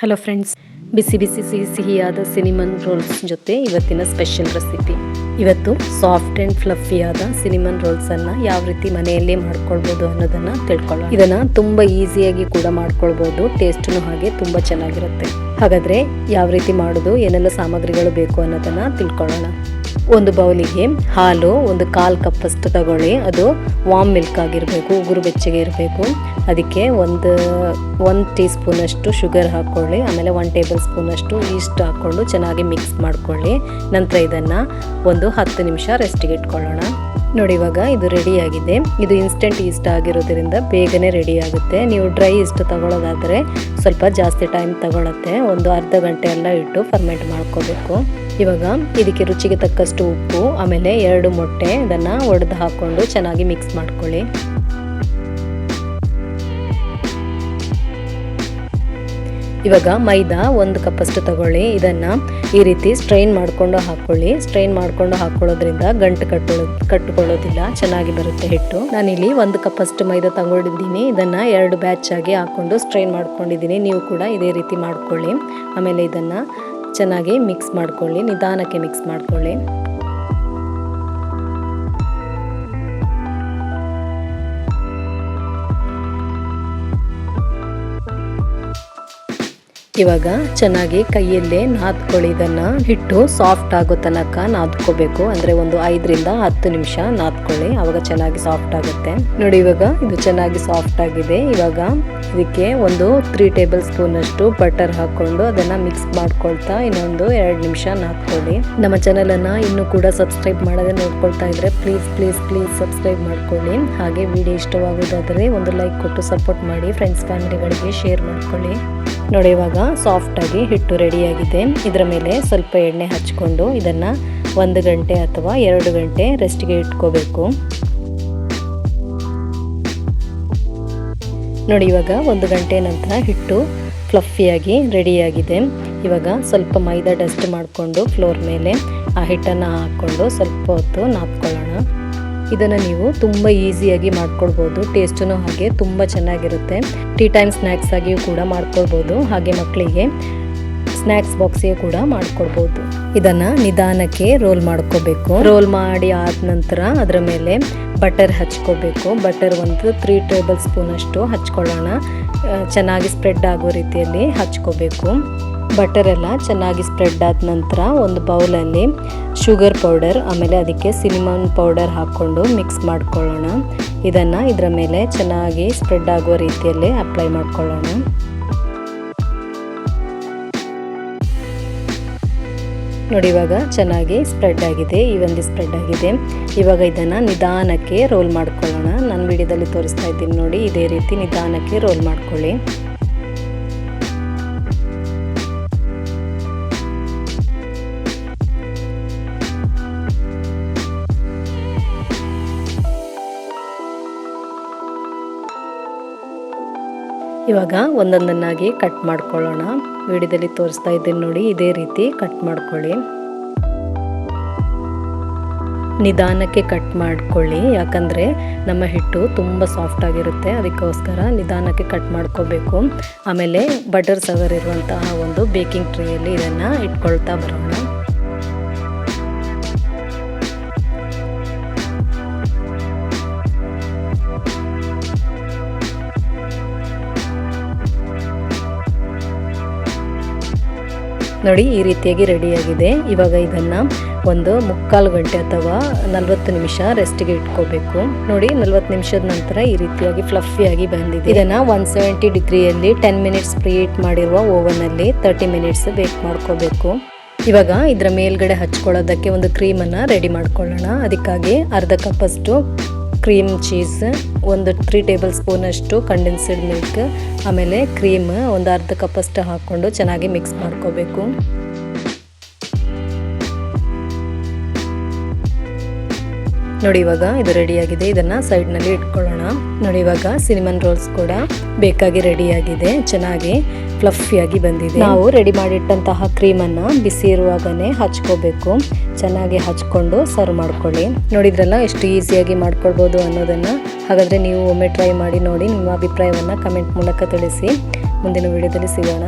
Hello friends, ಬಿಸಿ ಬಿಸಿ ಸಿಹಿಯಾದ cinnamon rolls ಜೊತೆ ಇವತ್ತಿನ ಸ್ಪೆಷಲ್ ರೆಸಿಪಿ. ಇವತ್ತು ಸಾಫ್ಟ್ ಆ್ಯಂಡ್ ಫ್ಲಫಿಯಾದ ಸಿನಿಮನ್ ರೋಲ್ಸನ್ನು ಯಾವ ರೀತಿ ಮನೆಯಲ್ಲೇ ಮಾಡ್ಕೊಳ್ಬೋದು ಅನ್ನೋದನ್ನು ತಿಳ್ಕೊಳ್ಳೋಣ. ಇದನ್ನು ತುಂಬ ಈಸಿಯಾಗಿ ಕೂಡ ಮಾಡ್ಕೊಳ್ಬೋದು, ಟೇಸ್ಟೂ ಹಾಗೆ ತುಂಬ ಚೆನ್ನಾಗಿರುತ್ತೆ. ಹಾಗಾದರೆ ಯಾವ ರೀತಿ ಮಾಡೋದು, ಏನೆಲ್ಲ ಸಾಮಗ್ರಿಗಳು ಬೇಕು ಅನ್ನೋದನ್ನು ತಿಳ್ಕೊಳ್ಳೋಣ. ಒಂದು ಬೌಲಿಗೆ ಹಾಲು ಒಂದು 1/4 ಕಪ್ಪಷ್ಟು ತಗೊಳ್ಳಿ. ಅದು ವಾಮ್ ಮಿಲ್ಕ್ ಆಗಿರಬೇಕು, ಉಗುರು ಬೆಚ್ಚಗೆ ಇರಬೇಕು. ಅದಕ್ಕೆ ಒಂದು ಟೀ ಸ್ಪೂನಷ್ಟು ಶುಗರ್ ಹಾಕ್ಕೊಳ್ಳಿ. ಆಮೇಲೆ 1 ಟೇಬಲ್ ಸ್ಪೂನಷ್ಟು ಈಸ್ಟ್ ಹಾಕ್ಕೊಂಡು ಚೆನ್ನಾಗಿ ಮಿಕ್ಸ್ ಮಾಡ್ಕೊಳ್ಳಿ. ನಂತರ ಇದನ್ನು ಒಂದು 10 ನಿಮಿಷ ರೆಸ್ಟಿಗೆ ಇಟ್ಕೊಳ್ಳೋಣ. ನೋಡಿ, ಇವಾಗ ಇದು ರೆಡಿಯಾಗಿದೆ. ಇದು ಇನ್ಸ್ಟೆಂಟ್ ಈಸ್ಟ್ ಆಗಿರೋದ್ರಿಂದ ಬೇಗನೆ ರೆಡಿ ಆಗುತ್ತೆ. ನೀವು ಡ್ರೈ ಈಸ್ಟ್ ತಗೊಳ್ಳೋದಾದರೆ ಸ್ವಲ್ಪ ಜಾಸ್ತಿ ಟೈಮ್ ತಗೊಳುತ್ತೆ. ಒಂದು ಅರ್ಧ ಗಂಟೆ ಎಲ್ಲ ಇಟ್ಟು ಫರ್ಮೆಂಟ್ ಮಾಡ್ಕೋಬೇಕು. ಇವಾಗ ಇದಕ್ಕೆ ರುಚಿಗೆ ತಕ್ಕಷ್ಟು ಉಪ್ಪು, ಆಮೇಲೆ 2 ಮೊಟ್ಟೆ ಇದನ್ನು ಒಡೆದು ಹಾಕ್ಕೊಂಡು ಚೆನ್ನಾಗಿ ಮಿಕ್ಸ್ ಮಾಡ್ಕೊಳ್ಳಿ. ಇವಾಗ ಮೈದಾ 1 ಕಪ್ಪಷ್ಟು ತಗೊಳ್ಳಿ. ಇದನ್ನು ಈ ರೀತಿ ಸ್ಟ್ರೈನ್ ಮಾಡಿಕೊಂಡು ಹಾಕ್ಕೊಳ್ಳಿ. ಸ್ಟ್ರೈನ್ ಮಾಡಿಕೊಂಡು ಹಾಕ್ಕೊಳ್ಳೋದ್ರಿಂದ ಗಂಟು ಕಟ್ಟಿಕೊಳ್ಳೋದಿಲ್ಲ, ಚೆನ್ನಾಗಿ ಬರುತ್ತೆ ಹಿಟ್ಟು. ನಾನಿಲ್ಲಿ 1 ಕಪ್ಪಷ್ಟು ಮೈದಾ ತಗೊಂಡಿದ್ದೀನಿ. ಇದನ್ನು 2 ಬ್ಯಾಚ್ ಆಗಿ ಹಾಕ್ಕೊಂಡು ಸ್ಟ್ರೈನ್ ಮಾಡ್ಕೊಂಡಿದ್ದೀನಿ. ನೀವು ಕೂಡ ಇದೇ ರೀತಿ ಮಾಡ್ಕೊಳ್ಳಿ. ಆಮೇಲೆ ಇದನ್ನು ಚೆನ್ನಾಗಿ ಮಿಕ್ಸ್ ಮಾಡ್ಕೊಳ್ಳಿ, ನಿಧಾನಕ್ಕೆ ಮಿಕ್ಸ್ ಮಾಡ್ಕೊಳ್ಳಿ. ಇವಾಗ ಚೆನ್ನಾಗಿ ಕೈಯಲ್ಲೇ ನಾದ್ಕೊಳ್ಳಿ. ಇದನ್ನು ಹಿಟ್ಟು ಸಾಫ್ಟ್ ಆಗೋ ತನಕ ನಾದ್ಕೋಬೇಕು. ಅಂದರೆ ಒಂದು 5 ರಿಂದ 10 ನಿಮಿಷ ನಾದ್ಕೊಳ್ಳಿ, ಆವಾಗ ಚೆನ್ನಾಗಿ ಸಾಫ್ಟ್ ಆಗುತ್ತೆ. ನೋಡಿ, ಇವಾಗ ಇದು ಚೆನ್ನಾಗಿ ಸಾಫ್ಟ್ ಆಗಿದೆ. ಇವಾಗ ಇದಕ್ಕೆ ಒಂದು 3 ಟೇಬಲ್ ಸ್ಪೂನ್ ಅಷ್ಟು ಬಟರ್ ಹಾಕ್ಕೊಂಡು ಅದನ್ನು ಮಿಕ್ಸ್ ಮಾಡ್ಕೊಳ್ತಾ ಇನ್ನೊಂದು 2 ನಿಮಿಷ ನಾದ್ಕೊಳ್ಳಿ. ನಮ್ಮ ಚಾನಲನ್ನು ಇನ್ನೂ ಕೂಡ ಸಬ್ಸ್ಕ್ರೈಬ್ ಮಾಡದೆ ನೋಡ್ಕೊಳ್ತಾ ಇದ್ರೆ ಪ್ಲೀಸ್ ಸಬ್ಸ್ಕ್ರೈಬ್ ಮಾಡ್ಕೊಳ್ಳಿ. ಹಾಗೆ ವಿಡಿಯೋ ಇಷ್ಟವಾಗೋದಾದರೆ ಒಂದು ಲೈಕ್ ಕೊಟ್ಟು ಸಪೋರ್ಟ್ ಮಾಡಿ. ಫ್ರೆಂಡ್ಸ್ ಫ್ಯಾಮಿಲಿಗಳಿಗೆ ಶೇರ್ ಮಾಡ್ಕೊಳ್ಳಿ. ನೋಡಿ, ಇವಾಗ ಸಾಫ್ಟಾಗಿ ಹಿಟ್ಟು ರೆಡಿಯಾಗಿದೆ. ಇದರ ಮೇಲೆ ಸ್ವಲ್ಪ ಎಣ್ಣೆ ಹಚ್ಕೊಂಡು ಇದನ್ನು 1 ಗಂಟೆ ಅಥವಾ 2 ಗಂಟೆ ರೆಸ್ಟಿಗೆ ಇಟ್ಕೋಬೇಕು. ನೋಡಿ, ಇವಾಗ 1 ಗಂಟೆ ನಂತರ ಹಿಟ್ಟು ಫ್ಲಫಿಯಾಗಿ ರೆಡಿಯಾಗಿದೆ. ಇವಾಗ ಸ್ವಲ್ಪ ಮೈದಾ ಡಸ್ಟ್ ಮಾಡಿಕೊಂಡು ಫ್ಲೋರ್ ಮೇಲೆ ಆ ಹಿಟ್ಟನ್ನು ಹಾಕ್ಕೊಂಡು ಸ್ವಲ್ಪ ಹೊತ್ತು ನಾದ್ಕೊಳ್ಳೋಣ. ಇದನ್ನು ನೀವು ತುಂಬ ಈಸಿಯಾಗಿ ಮಾಡ್ಕೊಳ್ಬೋದು. ಟೇಸ್ಟೂ ಹಾಗೆ ತುಂಬ ಚೆನ್ನಾಗಿರುತ್ತೆ. ಟೀ ಟೈಮ್ ಸ್ನ್ಯಾಕ್ಸ್ ಆಗಿಯೂ ಕೂಡ ಮಾಡ್ಕೊಳ್ಬೋದು. ಹಾಗೆ ಮಕ್ಕಳಿಗೆ ಸ್ನ್ಯಾಕ್ಸ್ ಬಾಕ್ಸಿಗೆ ಕೂಡ ಮಾಡ್ಕೊಳ್ಬೋದು. ಇದನ್ನು ನಿಧಾನಕ್ಕೆ ರೋಲ್ ಮಾಡ್ಕೋಬೇಕು. ರೋಲ್ ಮಾಡಿ ಆದ ನಂತರ ಅದರ ಮೇಲೆ ಬಟರ್ ಹಚ್ಕೋಬೇಕು. ಬಟರ್ ಒಂದು 3 ಟೇಬಲ್ ಸ್ಪೂನ್ ಅಷ್ಟು ಹಚ್ಕೊಳ್ಳೋಣ. ಚೆನ್ನಾಗಿ ಸ್ಪ್ರೆಡ್ ಆಗೋ ರೀತಿಯಲ್ಲಿ ಹಚ್ಕೋಬೇಕು. ಬಟರ್ ಎಲ್ಲ ಚೆನ್ನಾಗಿ ಸ್ಪ್ರೆಡ್ ಆದ ನಂತರ ಒಂದು ಬೌಲಲ್ಲಿ ಶುಗರ್ ಪೌಡರ್, ಆಮೇಲೆ ಅದಕ್ಕೆ ಸಿನಿಮನ್ ಪೌಡರ್ ಹಾಕ್ಕೊಂಡು ಮಿಕ್ಸ್ ಮಾಡ್ಕೊಳ್ಳೋಣ. ಇದನ್ನು ಇದರ ಮೇಲೆ ಚೆನ್ನಾಗಿ ಸ್ಪ್ರೆಡ್ ಆಗೋ ರೀತಿಯಲ್ಲಿ ಅಪ್ಲೈ ಮಾಡ್ಕೊಳ್ಳೋಣ. ನೋಡಿ, ಇವಾಗ ಚೆನ್ನಾಗಿ ಸ್ಪ್ರೆಡ್ ಆಗಿದೆ, ಈವನ್ಲಿ ಸ್ಪ್ರೆಡ್ ಆಗಿದೆ. ಇವಾಗ ಇದನ್ನು ನಿಧಾನಕ್ಕೆ ರೋಲ್ ಮಾಡ್ಕೊಳ್ಳೋಣ. ನಾನು ವಿಡಿಯೋದಲ್ಲಿ ತೋರಿಸ್ತಾ ಇದ್ದೀನಿ ನೋಡಿ, ಇದೇ ರೀತಿ ನಿಧಾನಕ್ಕೆ ರೋಲ್ ಮಾಡ್ಕೊಳ್ಳಿ. ಇವಾಗ ಒಂದೊಂದನ್ನಾಗಿ ಕಟ್ ಮಾಡ್ಕೊಳ್ಳೋಣ. ವಿಡಿಯೋದಲ್ಲಿ ತೋರಿಸ್ತಾ ಇದ್ದೀನಿ ನೋಡಿ, ಇದೇ ರೀತಿ ಕಟ್ ಮಾಡ್ಕೊಳ್ಳಿ. ನಿಧಾನಕ್ಕೆ ಕಟ್ ಮಾಡ್ಕೊಳ್ಳಿ, ಯಾಕಂದರೆ ನಮ್ಮ ಹಿಟ್ಟು ತುಂಬ ಸಾಫ್ಟ್ ಆಗಿರುತ್ತೆ. ಅದಕ್ಕೋಸ್ಕರ ನಿಧಾನಕ್ಕೆ ಕಟ್ ಮಾಡ್ಕೋಬೇಕು. ಆಮೇಲೆ ಬಟರ್ ಸವರ್ ಇರುವಂತಹ ಒಂದು ಬೇಕಿಂಗ್ ಟ್ರೇಯಲ್ಲಿ ಇದನ್ನು ಇಟ್ಕೊಳ್ತಾ ಬರೋಣ. ನೋಡಿ, ಈ ರೀತಿಯಾಗಿ ರೆಡಿಯಾಗಿದೆ. ಇವಾಗ ಇದನ್ನು ಒಂದು 3/4 ಗಂಟೆ ಅಥವಾ 40 ನಿಮಿಷ ರೆಸ್ಟಿಗೆ ಇಟ್ಕೋಬೇಕು. ನೋಡಿ, 40 ನಿಮಿಷದ ನಂತರ ಈ ರೀತಿಯಾಗಿ ಫ್ಲಫಿಯಾಗಿ ಬಂದಿದೆ. ಇದನ್ನು 170 ಡಿಗ್ರಿಯಲ್ಲಿ 10 ಮಿನಿಟ್ಸ್ ಪ್ರೀಹೀಟ್ ಮಾಡಿರುವ ಓವನಲ್ಲಿ 30 ಮಿನಿಟ್ಸ್ ಬೇಕ್ ಮಾಡ್ಕೋಬೇಕು. ಇವಾಗ ಇದರ ಮೇಲ್ಗಡೆ ಹಚ್ಕೊಳ್ಳೋದಕ್ಕೆ ಒಂದು ಕ್ರೀಮನ್ನು ರೆಡಿ ಮಾಡ್ಕೊಳ್ಳೋಣ. ಅದಕ್ಕಾಗಿ ಅರ್ಧ ಕಪ್ಪಷ್ಟು ಕ್ರೀಮ್ ಚೀಸ್, ಒಂದು 3 ಟೇಬಲ್ ಸ್ಪೂನ್ ಅಷ್ಟು ಕಂಡೆನ್ಸ್ಡ್ ಮಿಲ್ಕ್, ಆಮೇಲೆ ಕ್ರೀಮ್ ಒಂದು ಅರ್ಧ ಕಪ್ಪಷ್ಟು ಹಾಕ್ಕೊಂಡು ಚೆನ್ನಾಗಿ ಮಿಕ್ಸ್ ಮಾಡ್ಕೋಬೇಕು. ನೋಡಿ, ಇವಾಗ ಇದು ರೆಡಿಯಾಗಿದೆ. ಇದನ್ನು ಸೈಡ್ನಲ್ಲಿ ಇಟ್ಕೊಳ್ಳೋಣ. ನೋಡಿ, ಇವಾಗ ಸಿನಿಮನ್ ರೋಲ್ಸ್ ಕೂಡ ಬೇಕಾಗಿ ರೆಡಿಯಾಗಿದೆ. ಚೆನ್ನಾಗಿ ಫ್ಲಫಿಯಾಗಿ ಬಂದಿದೆ. ನಾವು ರೆಡಿ ಮಾಡಿಟ್ಟಂತಹ ಕ್ರೀಮನ್ನು ಬಿಸಿ ಇರುವಾಗನೇ ಹಚ್ಕೋಬೇಕು. ಚೆನ್ನಾಗಿ ಹಚ್ಕೊಂಡು ಸರ್ವ್ ಮಾಡ್ಕೊಳ್ಳಿ. ನೋಡಿದ್ರಲ್ಲ ಎಷ್ಟು ಈಸಿಯಾಗಿ ಮಾಡ್ಕೊಳ್ಬೋದು ಅನ್ನೋದನ್ನು. ಹಾಗಾದರೆ ನೀವು ಒಮ್ಮೆ ಟ್ರೈ ಮಾಡಿ ನೋಡಿ. ನಿಮ್ಮ ಅಭಿಪ್ರಾಯವನ್ನು ಕಮೆಂಟ್ ಮೂಲಕ ತಿಳಿಸಿ. ಮುಂದಿನ ವಿಡಿಯೋದಲ್ಲಿ ಸಿಗೋಣ.